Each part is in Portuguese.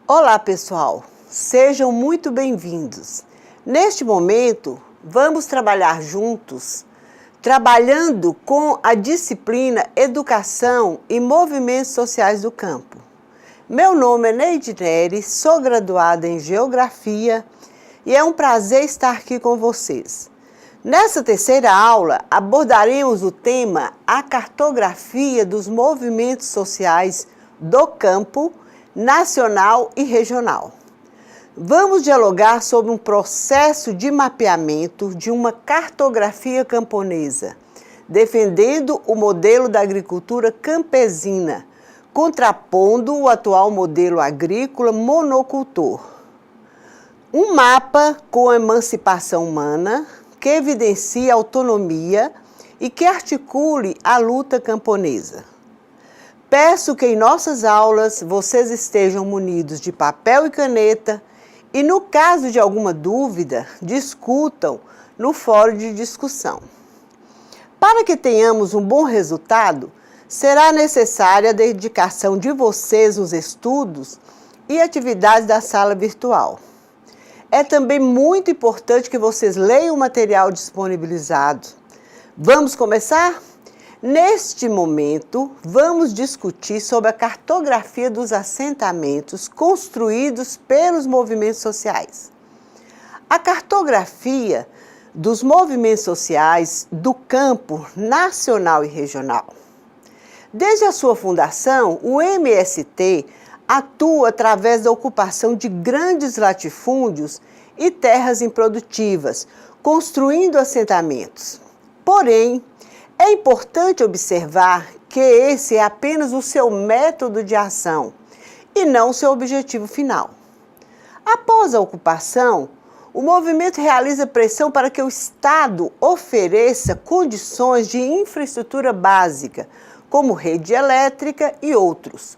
Olá, pessoal! Sejam muito bem-vindos. Neste momento, vamos trabalhar juntos, trabalhando com a disciplina Educação e Movimentos Sociais do Campo. Meu nome é Neide Nery, sou graduada em Geografia e é um prazer estar aqui com vocês. Nessa terceira aula, abordaremos o tema A Cartografia dos Movimentos Sociais do Campo, nacional e regional. Vamos dialogar sobre um processo de mapeamento de uma cartografia camponesa, defendendo o modelo da agricultura campesina, contrapondo o atual modelo agrícola monocultor. Um mapa com a emancipação humana, que evidencie a autonomia e que articule a luta camponesa. Peço que em nossas aulas vocês estejam munidos de papel e caneta e, no caso de alguma dúvida, discutam no fórum de discussão. Para que tenhamos um bom resultado, será necessária a dedicação de vocês nos estudos e atividades da sala virtual. É também muito importante que vocês leiam o material disponibilizado. Vamos começar? Neste momento, vamos discutir sobre a cartografia dos assentamentos construídos pelos movimentos sociais. A cartografia dos movimentos sociais do campo nacional e regional. Desde a sua fundação, o MST atua através da ocupação de grandes latifúndios e terras improdutivas, construindo assentamentos. Porém, é importante observar que esse é apenas o seu método de ação e não seu objetivo final. Após a ocupação, o movimento realiza pressão para que o Estado ofereça condições de infraestrutura básica, como rede elétrica e outros.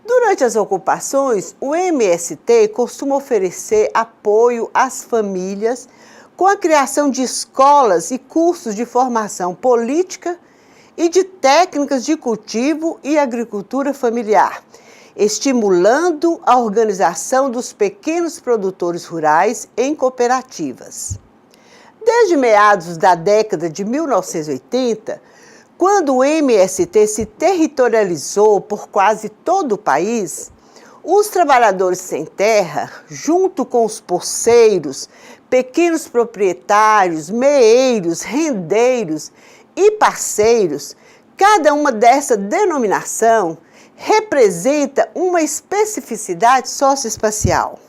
Durante as ocupações, o MST costuma oferecer apoio às famílias com a criação de escolas e cursos de formação política e de técnicas de cultivo e agricultura familiar, estimulando a organização dos pequenos produtores rurais em cooperativas. Desde meados da década de 1980, quando o MST se territorializou por quase todo o país, os trabalhadores sem terra, junto com os poceiros, pequenos proprietários, meeiros, rendeiros e parceiros, cada uma dessa denominação representa uma especificidade socioespacial.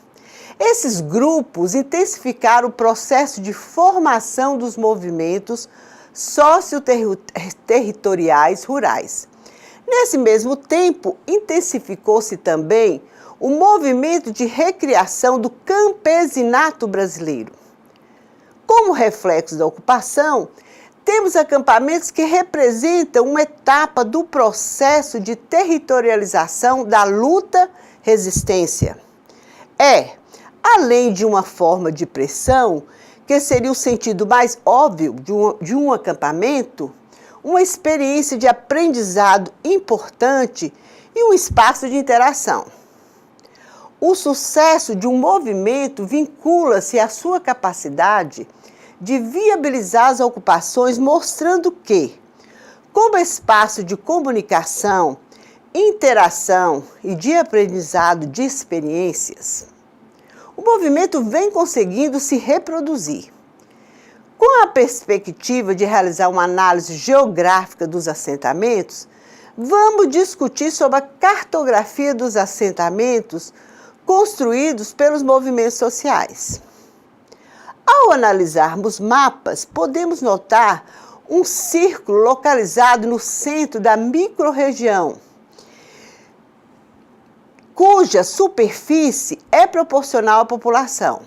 Esses grupos intensificaram o processo de formação dos movimentos socioterritoriais rurais. Nesse mesmo tempo, intensificou-se também o movimento de recriação do campesinato brasileiro. Como reflexo da ocupação, temos acampamentos que representam uma etapa do processo de territorialização da luta-resistência. Além de uma forma de pressão, que seria o sentido mais óbvio de um acampamento, uma experiência de aprendizado importante e um espaço de interação. O sucesso de um movimento vincula-se à sua capacidade de viabilizar as ocupações, mostrando que, como espaço de comunicação, interação e de aprendizado de experiências, o movimento vem conseguindo se reproduzir. Com a perspectiva de realizar uma análise geográfica dos assentamentos, vamos discutir sobre a cartografia dos assentamentos construídos pelos movimentos sociais. Ao analisarmos mapas, podemos notar um círculo localizado no centro da microrregião, cuja superfície é proporcional à população.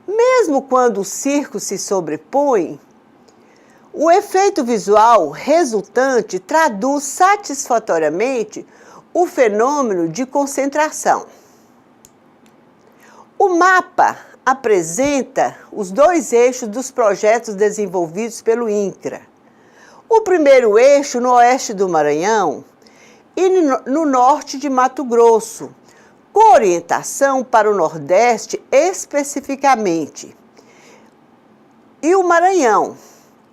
Mesmo quando o círculo se sobrepõe, o efeito visual resultante traduz satisfatoriamente o fenômeno de concentração. O mapa apresenta os dois eixos dos projetos desenvolvidos pelo INCRA. O primeiro eixo no oeste do Maranhão e no norte de Mato Grosso, com orientação para o Nordeste especificamente, e o Maranhão.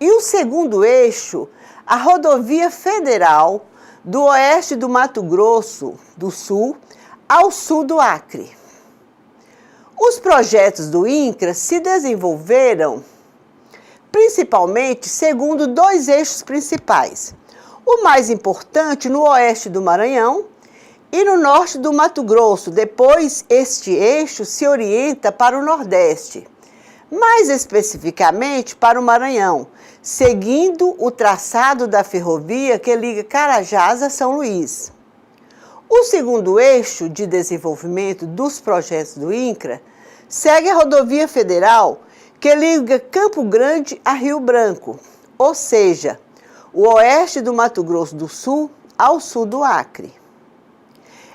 E o segundo eixo, a rodovia federal do oeste do Mato Grosso do Sul ao sul do Acre. Os projetos do INCRA se desenvolveram principalmente segundo dois eixos principais. O mais importante no oeste do Maranhão e no norte do Mato Grosso. Depois, este eixo se orienta para o Nordeste, mais especificamente para o Maranhão, seguindo o traçado da ferrovia que liga Carajás a São Luís. O segundo eixo de desenvolvimento dos projetos do INCRA segue a rodovia federal que liga Campo Grande a Rio Branco, ou seja, o oeste do Mato Grosso do Sul ao sul do Acre.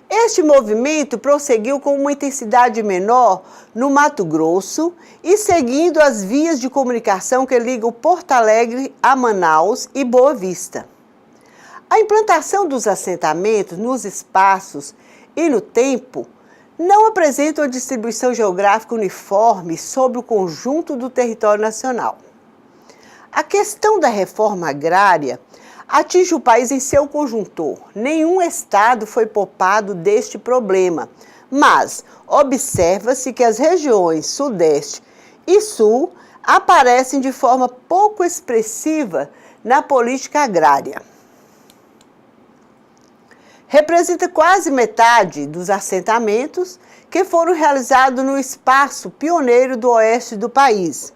Este movimento prosseguiu com uma intensidade menor no Mato Grosso e seguindo as vias de comunicação que ligam Porto Alegre a Manaus e Boa Vista. A implantação dos assentamentos nos espaços e no tempo não apresenta uma distribuição geográfica uniforme sobre o conjunto do território nacional. A questão da reforma agrária atinge o país em seu conjunto. Nenhum estado foi poupado deste problema, mas observa-se que as regiões Sudeste e Sul aparecem de forma pouco expressiva na política agrária. Representa quase metade dos assentamentos que foram realizados no espaço pioneiro do oeste do país.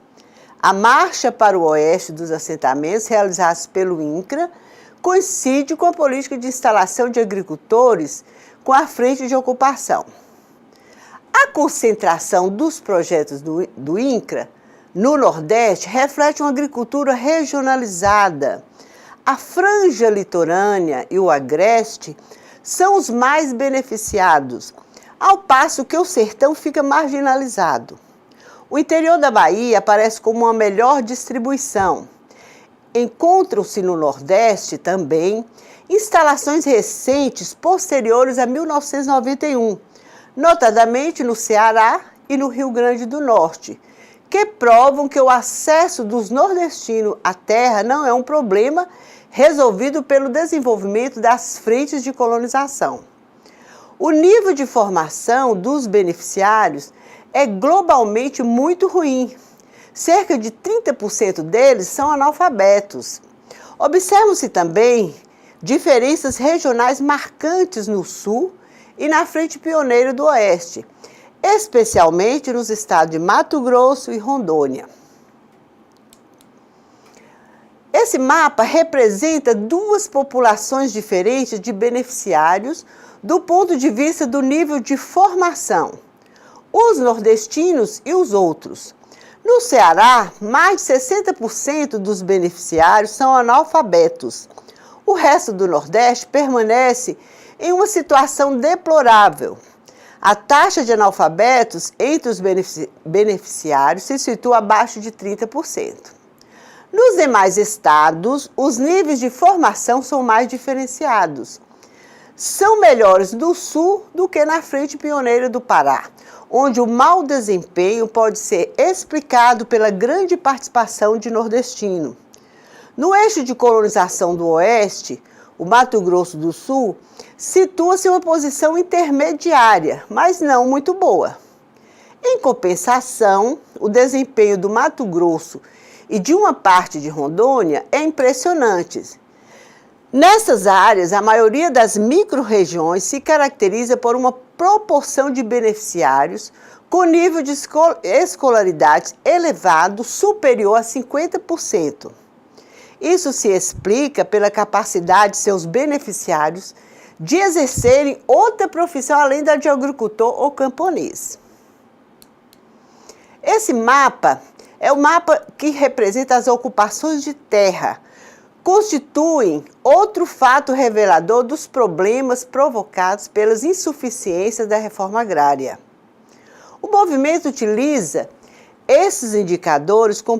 A marcha para o oeste dos assentamentos realizados pelo INCRA coincide com a política de instalação de agricultores com a frente de ocupação. A concentração dos projetos do INCRA no Nordeste reflete uma agricultura regionalizada. A franja litorânea e o agreste são os mais beneficiados, ao passo que o sertão fica marginalizado. O interior da Bahia aparece como uma melhor distribuição. Encontram-se no Nordeste também instalações recentes posteriores a 1991, notadamente no Ceará e no Rio Grande do Norte, que provam que o acesso dos nordestinos à terra não é um problema resolvido pelo desenvolvimento das frentes de colonização. O nível de formação dos beneficiários é globalmente muito ruim. Cerca de 30% deles são analfabetos. Observam-se também diferenças regionais marcantes no Sul e na frente pioneira do Oeste, especialmente nos estados de Mato Grosso e Rondônia. Esse mapa representa duas populações diferentes de beneficiários do ponto de vista do nível de formação: os nordestinos e os outros. No Ceará, mais de 60% dos beneficiários são analfabetos. O resto do Nordeste permanece em uma situação deplorável. A taxa de analfabetos entre os beneficiários se situa abaixo de 30%. Nos demais estados, os níveis de formação são mais diferenciados. São melhores no Sul do que na frente pioneira do Pará, onde o mau desempenho pode ser explicado pela grande participação de nordestino. No eixo de colonização do Oeste, o Mato Grosso do Sul situa-se em uma posição intermediária, mas não muito boa. Em compensação, o desempenho do Mato Grosso e de uma parte de Rondônia é impressionante. Nessas áreas, a maioria das micro-regiões se caracteriza por uma proporção de beneficiários com nível de escolaridade elevado superior a 50%. Isso se explica pela capacidade de seus beneficiários de exercerem outra profissão além da de agricultor ou camponês. Esse mapa é o mapa que representa as ocupações de terra. Constituem outro fato revelador dos problemas provocados pelas insuficiências da reforma agrária. O movimento utiliza esses indicadores com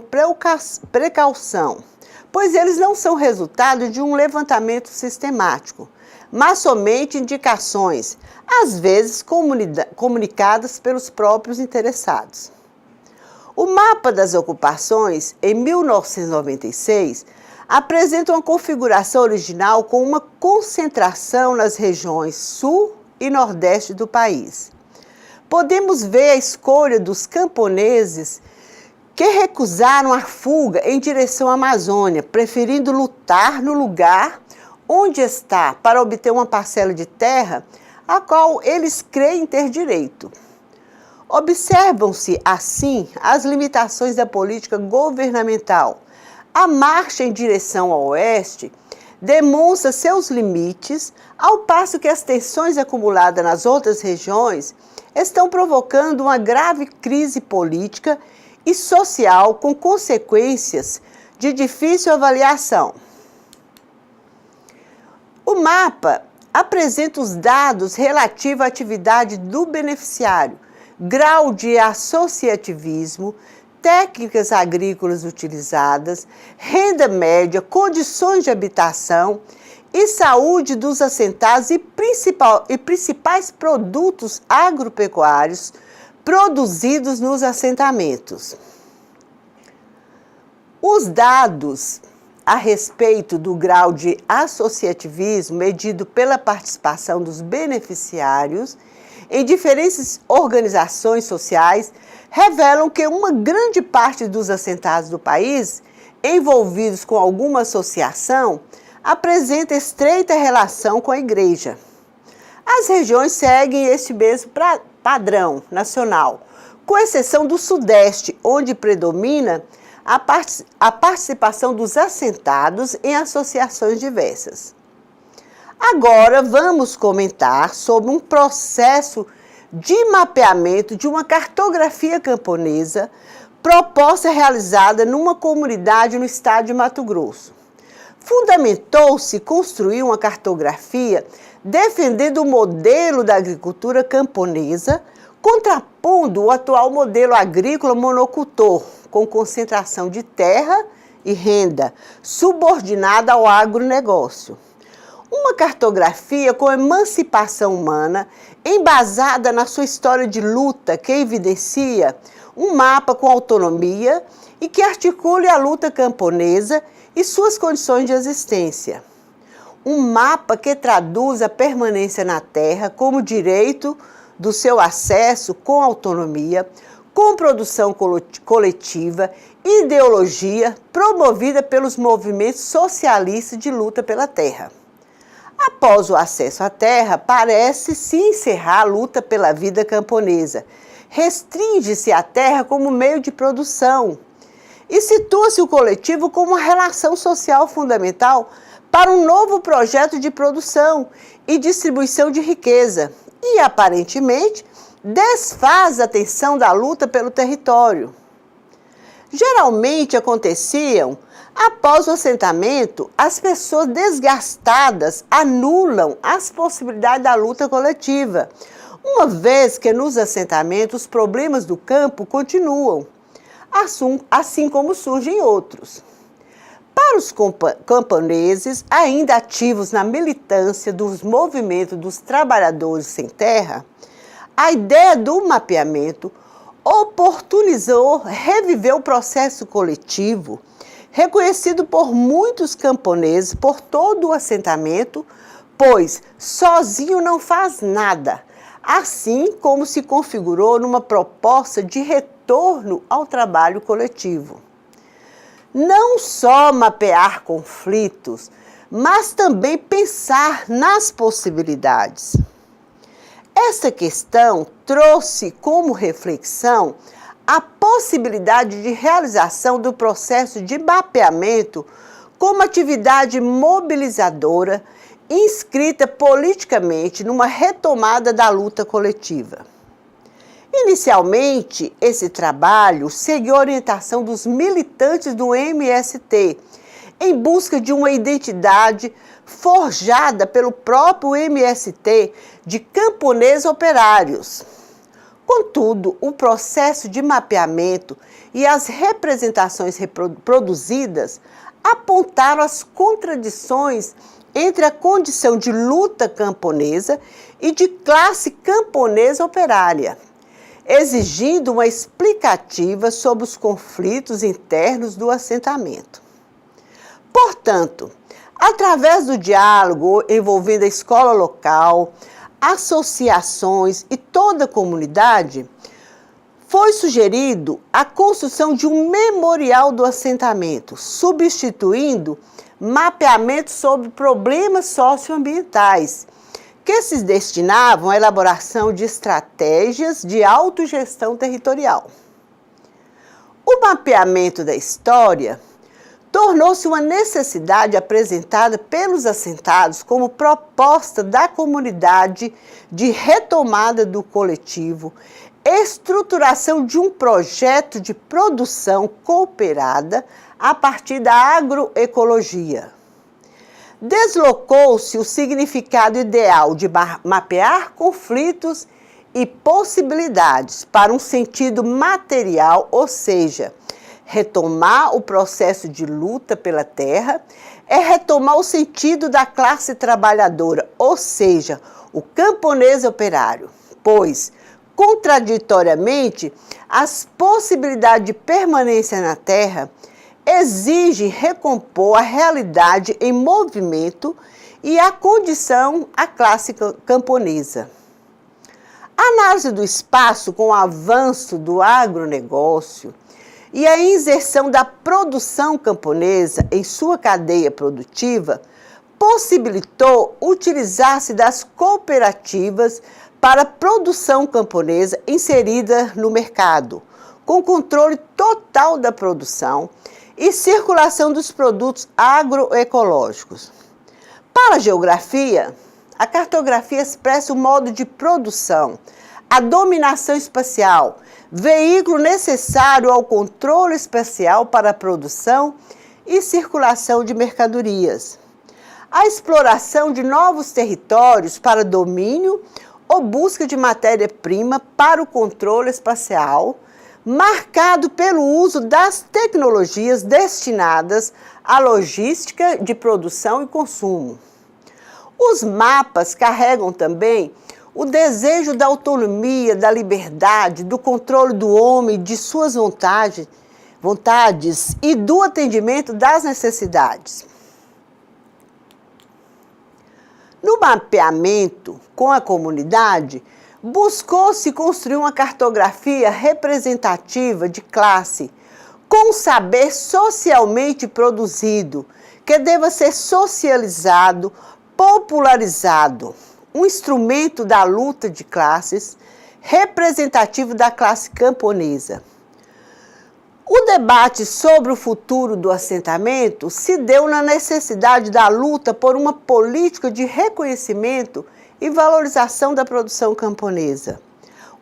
precaução, pois eles não são resultado de um levantamento sistemático, mas somente indicações, às vezes comunicadas pelos próprios interessados. O mapa das ocupações, em 1996, apresenta uma configuração original com uma concentração nas regiões sul e nordeste do país. Podemos ver a escolha dos camponeses que recusaram a fuga em direção à Amazônia, preferindo lutar no lugar onde está para obter uma parcela de terra a qual eles creem ter direito. Observam-se, assim, as limitações da política governamental. A marcha em direção ao oeste demonstra seus limites, ao passo que as tensões acumuladas nas outras regiões estão provocando uma grave crise política e social com consequências de difícil avaliação. O mapa apresenta os dados relativos à atividade do beneficiário, grau de associativismo, técnicas agrícolas utilizadas, renda média, condições de habitação e saúde dos assentados e principais produtos agropecuários produzidos nos assentamentos. Os dados a respeito do grau de associativismo medido pela participação dos beneficiários em diferentes organizações sociais revelam que uma grande parte dos assentados do país, envolvidos com alguma associação, apresenta estreita relação com a igreja. As regiões seguem este mesmo padrão nacional, com exceção do Sudeste, onde predomina a participação dos assentados em associações diversas. Agora vamos comentar sobre um processo de mapeamento de uma cartografia camponesa proposta realizada numa comunidade no estado de Mato Grosso. Fundamentou-se construir uma cartografia defendendo o modelo da agricultura camponesa, contrapondo o atual modelo agrícola monocultor, com concentração de terra e renda, subordinada ao agronegócio. Uma cartografia com emancipação humana, embasada na sua história de luta, que evidencia um mapa com autonomia e que articule a luta camponesa e suas condições de existência. Um mapa que traduz a permanência na terra como direito do seu acesso com autonomia, com produção coletiva, ideologia promovida pelos movimentos socialistas de luta pela terra. Após o acesso à terra, parece-se encerrar a luta pela vida camponesa. Restringe-se a terra como meio de produção e situa-se o coletivo como uma relação social fundamental para um novo projeto de produção e distribuição de riqueza e, aparentemente, desfaz a tensão da luta pelo território. Geralmente aconteciam, após o assentamento, as pessoas desgastadas anulam as possibilidades da luta coletiva, uma vez que nos assentamentos os problemas do campo continuam, assim como surgem outros. Para os camponeses, ainda ativos na militância dos movimentos dos trabalhadores sem terra, a ideia do mapeamento oportunizou reviver o processo coletivo, reconhecido por muitos camponeses por todo o assentamento, pois sozinho não faz nada, assim como se configurou numa proposta de retorno ao trabalho coletivo. Não só mapear conflitos, mas também pensar nas possibilidades. Essa questão trouxe como reflexão a possibilidade de realização do processo de mapeamento como atividade mobilizadora, inscrita politicamente numa retomada da luta coletiva. Inicialmente, esse trabalho seguiu a orientação dos militantes do MST, em busca de uma identidade forjada pelo próprio MST de camponeses operários. Contudo, o processo de mapeamento e as representações produzidas apontaram as contradições entre a condição de luta camponesa e de classe camponesa operária, exigindo uma explicativa sobre os conflitos internos do assentamento. Portanto, através do diálogo envolvendo a escola local, associações e toda a comunidade, foi sugerido a construção de um memorial do assentamento, substituindo mapeamento sobre problemas socioambientais, que se destinavam à elaboração de estratégias de autogestão territorial. O mapeamento da história tornou-se uma necessidade apresentada pelos assentados como proposta da comunidade de retomada do coletivo, estruturação de um projeto de produção cooperada a partir da agroecologia. Deslocou-se o significado ideal de mapear conflitos e possibilidades para um sentido material, ou seja, retomar o processo de luta pela terra é retomar o sentido da classe trabalhadora, ou seja, o camponês operário, pois, contraditoriamente, as possibilidades de permanência na terra exigem recompor a realidade em movimento e a condição à classe camponesa. A análise do espaço com o avanço do agronegócio e a inserção da produção camponesa em sua cadeia produtiva possibilitou utilizar-se das cooperativas para a produção camponesa inserida no mercado, com controle total da produção e circulação dos produtos agroecológicos. Para a geografia, a cartografia expressa o modo de produção, a dominação espacial, veículo necessário ao controle espacial para a produção e circulação de mercadorias. A exploração de novos territórios para domínio ou busca de matéria-prima para o controle espacial, marcado pelo uso das tecnologias destinadas à logística de produção e consumo. Os mapas carregam também o desejo da autonomia, da liberdade, do controle do homem, de suas vontades e do atendimento das necessidades. No mapeamento com a comunidade, buscou-se construir uma cartografia representativa de classe, com saber socialmente produzido, que deva ser socializado, popularizado, um instrumento da luta de classes, representativo da classe camponesa. O debate sobre o futuro do assentamento se deu na necessidade da luta por uma política de reconhecimento e valorização da produção camponesa.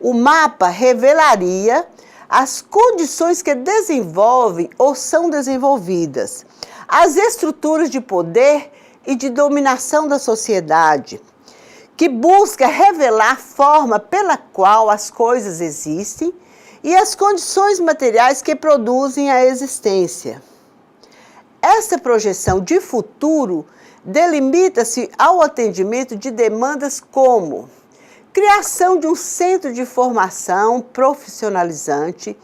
O mapa revelaria as condições que desenvolvem ou são desenvolvidas, as estruturas de poder e de dominação da sociedade, que busca revelar a forma pela qual as coisas existem e as condições materiais que produzem a existência. Essa projeção de futuro delimita-se ao atendimento de demandas como criação de um centro de formação profissionalizante,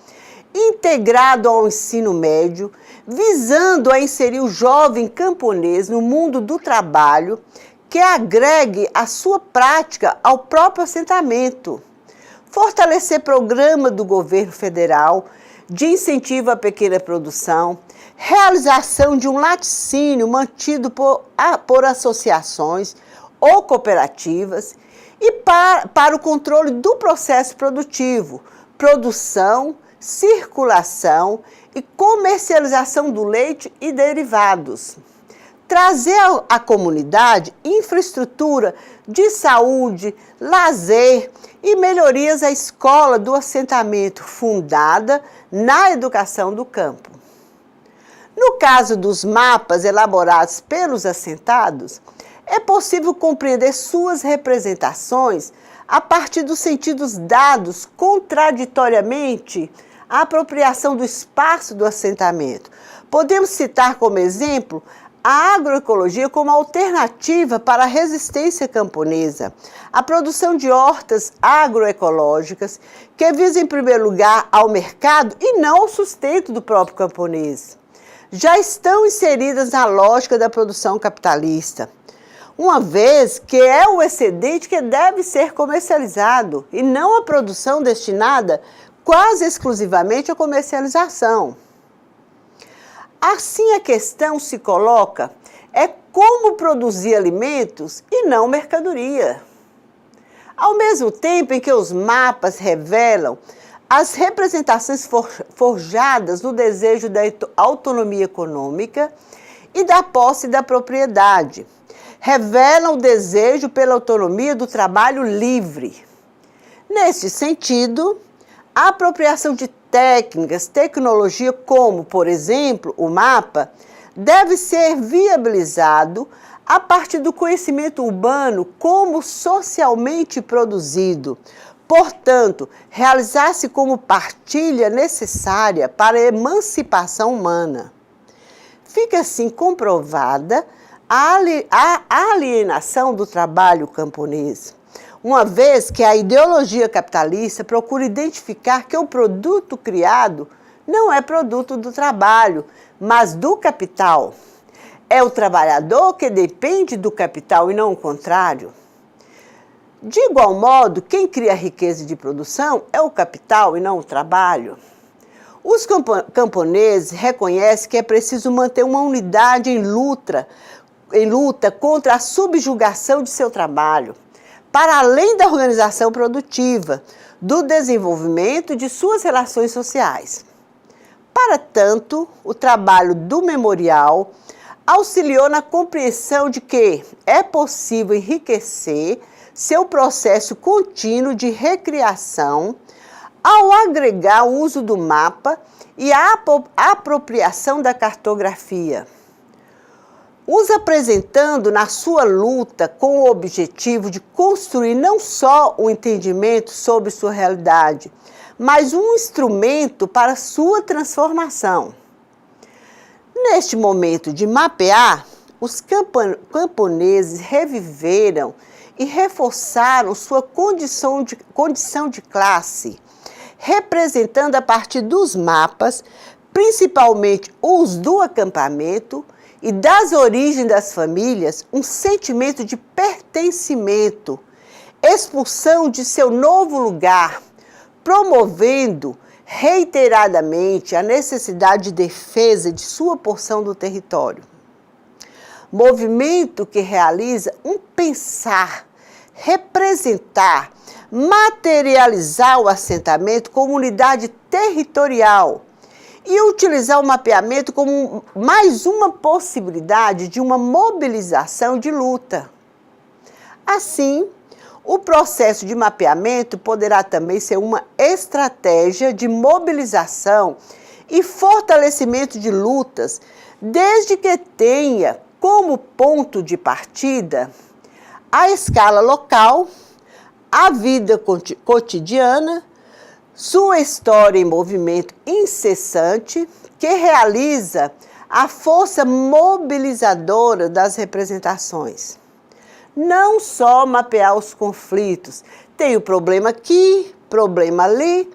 integrado ao ensino médio, visando a inserir o jovem camponês no mundo do trabalho, que agregue a sua prática ao próprio assentamento. Fortalecer programa do governo federal de incentivo à pequena produção, realização de um laticínio mantido por associações ou cooperativas e para o controle do processo produtivo, produção, circulação e comercialização do leite e derivados. Trazer à comunidade infraestrutura de saúde, lazer e melhorias à escola do assentamento fundada na educação do campo. No caso dos mapas elaborados pelos assentados, é possível compreender suas representações a partir dos sentidos dados contraditoriamente à apropriação do espaço do assentamento. Podemos citar como exemplo a agroecologia como alternativa para a resistência camponesa, a produção de hortas agroecológicas que visam, em primeiro lugar, ao mercado e não ao sustento do próprio camponês. Já estão inseridas na lógica da produção capitalista, uma vez que é o excedente que deve ser comercializado e não a produção destinada quase exclusivamente à comercialização. Assim, a questão se coloca é como produzir alimentos e não mercadoria. Ao mesmo tempo em que os mapas revelam as representações forjadas no desejo da autonomia econômica e da posse da propriedade, revelam o desejo pela autonomia do trabalho livre. Neste sentido, a apropriação de técnicas, tecnologia como, por exemplo, o mapa, deve ser viabilizado a partir do conhecimento urbano como socialmente produzido. Portanto, realizar-se como partilha necessária para a emancipação humana. Fica assim comprovada a alienação do trabalho camponês, uma vez que a ideologia capitalista procura identificar que o produto criado não é produto do trabalho, mas do capital. É o trabalhador que depende do capital e não o contrário. De igual modo, quem cria a riqueza de produção é o capital e não o trabalho. Os camponeses reconhecem que é preciso manter uma unidade em luta contra a subjugação de seu trabalho, para além da organização produtiva, do desenvolvimento de suas relações sociais. Para tanto, o trabalho do memorial auxiliou na compreensão de que é possível enriquecer seu processo contínuo de recriação ao agregar o uso do mapa e a apropriação da cartografia, os apresentando na sua luta com o objetivo de construir não só o entendimento sobre sua realidade, mas um instrumento para sua transformação. Neste momento de mapear, os camponeses reviveram e reforçaram sua condição de classe, representando a partir dos mapas, principalmente os do acampamento e das origens das famílias, um sentimento de pertencimento, expulsão de seu novo lugar, promovendo reiteradamente a necessidade de defesa de sua porção do território. Movimento que realiza um pensar, representar, materializar o assentamento como unidade territorial e utilizar o mapeamento como mais uma possibilidade de uma mobilização de luta. Assim, o processo de mapeamento poderá também ser uma estratégia de mobilização e fortalecimento de lutas, desde que tenha como ponto de partida a escala local, a vida cotidiana, sua história em movimento incessante, que realiza a força mobilizadora das representações. Não só mapear os conflitos, tem o problema aqui, problema ali,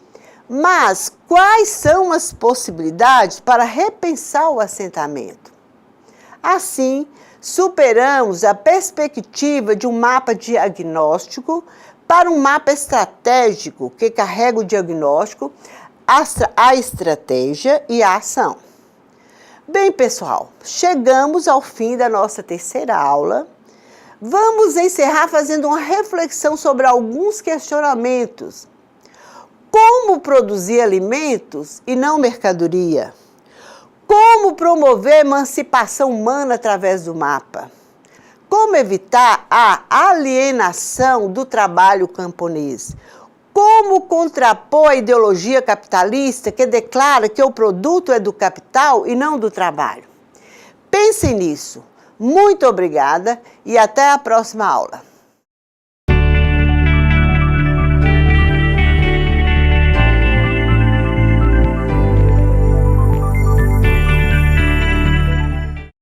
mas quais são as possibilidades para repensar o assentamento? Assim, superamos a perspectiva de um mapa diagnóstico para um mapa estratégico que carrega o diagnóstico, a estratégia e a ação. Bem, pessoal, chegamos ao fim da nossa terceira aula. Vamos encerrar fazendo uma reflexão sobre alguns questionamentos. Como produzir alimentos e não mercadoria? Como promover a emancipação humana através do mapa? Como evitar a alienação do trabalho camponês? Como contrapor a ideologia capitalista que declara que o produto é do capital e não do trabalho? Pensem nisso. Muito obrigada e até a próxima aula.